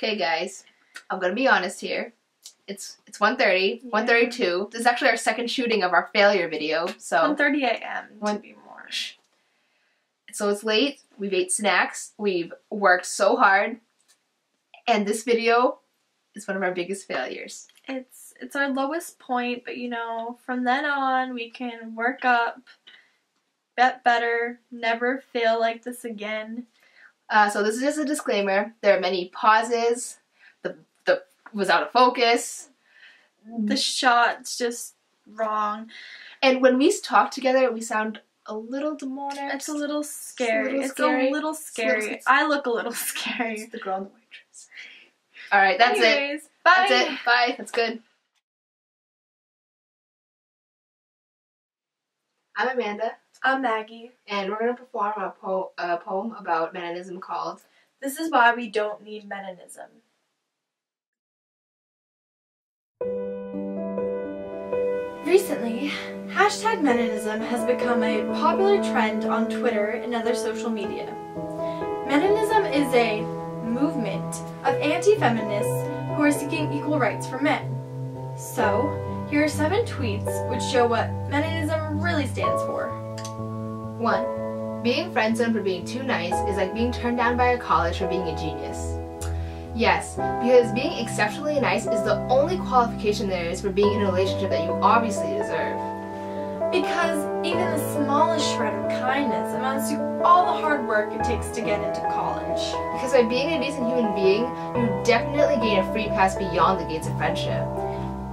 Okay, guys, I'm gonna be honest here. It's 1:30, 1:32. This is actually our second shooting of our failure video. So 1:30 a.m. to be more. So it's late. We've ate snacks. We've worked so hard, and this video is one of our biggest failures. It's our lowest point, but you know, from then on we can work up, get better, never fail like this again. So this is just a disclaimer. There are many pauses. The was out of focus. The shot's just wrong. And when we talk together, we sound a little demonic. It's a little scary. It's a little scary. I look a little scary. It's the girl in the white dress. All right, that's Anyways, it. Bye. That's it. Bye. That's good. I'm Amanda. I'm Maggie. And we're going to perform a poem about Meninism called This is Why We Don't Need Meninism. Recently, hashtag Meninism has become a popular trend on Twitter and other social media. Meninism is a movement of anti-feminists who are seeking equal rights for men. So, here are 7 tweets which show what Meninism really stands for. 1. Being friend-zoned for being too nice is like being turned down by a college for being a genius. Yes, because being exceptionally nice is the only qualification there is for being in a relationship that you obviously deserve. Because even the smallest shred of kindness amounts to all the hard work it takes to get into college. Because by being a decent human being, you definitely gain a free pass beyond the gates of friendship.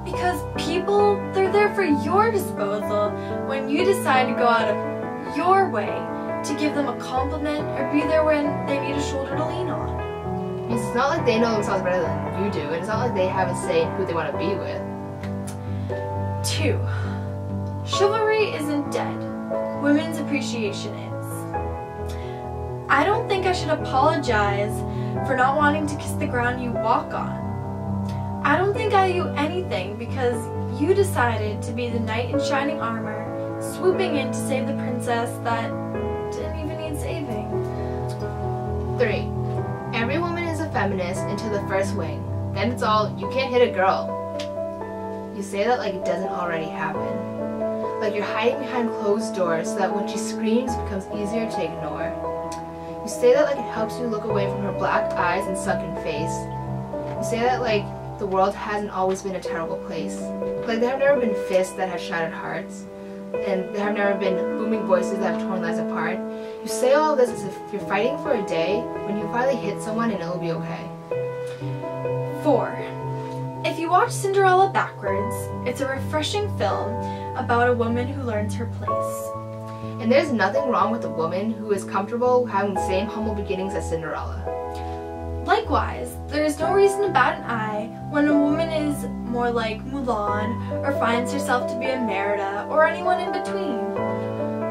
Because people, they're there for your disposal when you decide to go out of your way to give them a compliment or be there when they need a shoulder to lean on. Because it's not like they know themselves better than you do, and it's not like they have a say in who they want to be with. 2. Chivalry isn't dead. Women's appreciation is. I don't think I should apologize for not wanting to kiss the ground you walk on. I don't think I owe you anything because you decided to be the knight in shining armor, swooping in to save the princess that didn't even need saving. 3. Every woman is a feminist until the first wing. Then it's all, you can't hit a girl. You say that like it doesn't already happen. Like you're hiding behind closed doors so that when she screams it becomes easier to ignore. You say that like it helps you look away from her black eyes and sunken face. You say that like the world hasn't always been a terrible place. Like there have never been fists that have shattered hearts. And there have never been booming voices that have torn lives apart. You say all of this as if you're fighting for a day when you finally hit someone and it'll be okay. 4. If you watch Cinderella backwards, it's a refreshing film about a woman who learns her place. And there's nothing wrong with a woman who is comfortable having the same humble beginnings as Cinderella. Likewise, there is no reason to bat an eye when a woman is more like Mulan or finds herself to be a Merida or anyone in between.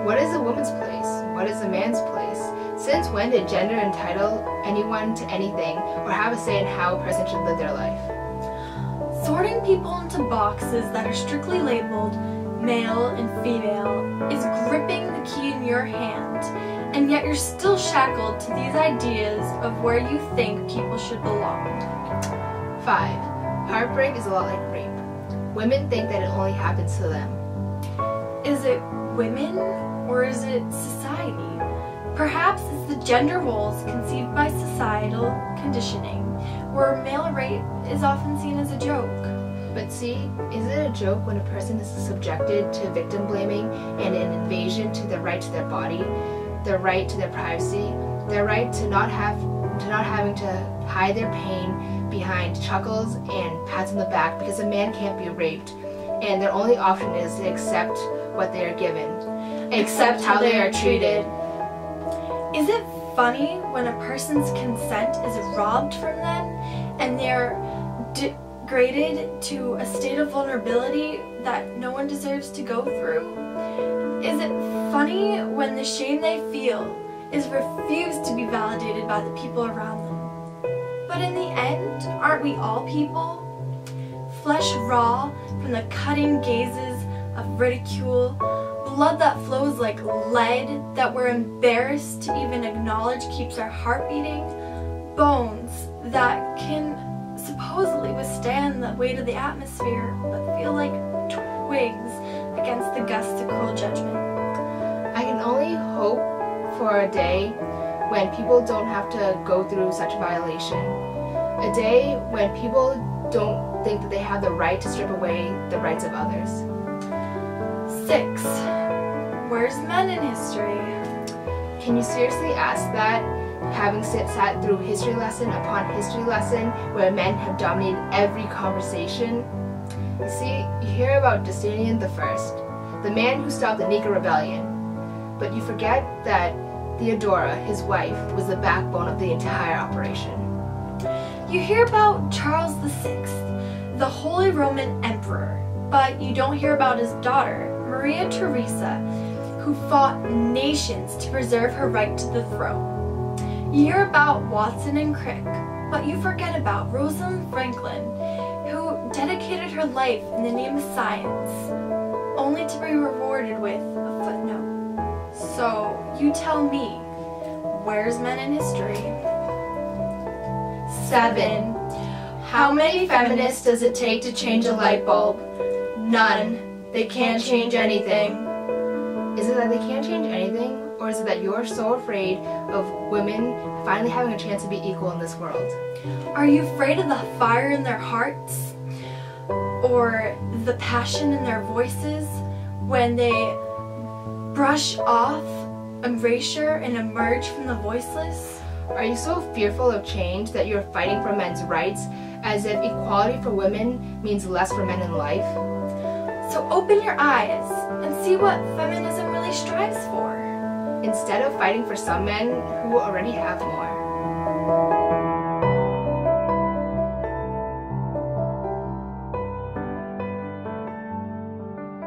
What is a woman's place? What is a man's place? Since when did gender entitle anyone to anything or have a say in how a person should live their life? Sorting people into boxes that are strictly labeled male and female is gripping the key in your hand, and yet you're still shackled to these ideas of where you think people should belong. 5. Heartbreak is a lot like rape. Women think that it only happens to them. Is it women or is it society? Perhaps it's the gender roles conceived by societal conditioning, where male rape is often seen as a joke. But see, is it a joke when a person is subjected to victim blaming and an invasion to their right to their body, their right to their privacy, their right to not having to hide their pain behind chuckles and pats on the back because a man can't be raped, and their only option is to accept what they are given, accept how they are treated. Is it funny when a person's consent is robbed from them and they're degraded to a state of vulnerability that no one deserves to go through? Is it funny when the shame they feel is refused to be validated by the people around them? But in the end, aren't we all people? Flesh raw from the cutting gazes of ridicule, blood that flows like lead that we're embarrassed to even acknowledge keeps our heart beating, bones that can from the weight of the atmosphere, but feel like twigs against the gusts of cruel judgment. I can only hope for a day when people don't have to go through such a violation. A day when people don't think that they have the right to strip away the rights of others. 6. Where's men in history? Can you seriously ask that, having sat through history lesson upon history lesson where men have dominated every conversation? You see, you hear about Justinian I, the man who stopped the Nika Rebellion, but you forget that Theodora, his wife, was the backbone of the entire operation. You hear about Charles VI, the Holy Roman Emperor, but you don't hear about his daughter, Maria Theresa, who fought nations to preserve her right to the throne. You hear about Watson and Crick, but you forget about Rosalind Franklin, who dedicated her life in the name of science, only to be rewarded with a footnote. So, you tell me, where's men in history? 7. How many feminists does it take to change a light bulb? None. They can't change anything. Is it that they can't change anything? Or is it that you're so afraid of women finally having a chance to be equal in this world? Are you afraid of the fire in their hearts? Or the passion in their voices when they brush off erasure and emerge from the voiceless? Are you so fearful of change that you're fighting for men's rights as if equality for women means less for men in life? So open your eyes and see what feminism really strives for. Instead of fighting for some men who already have more.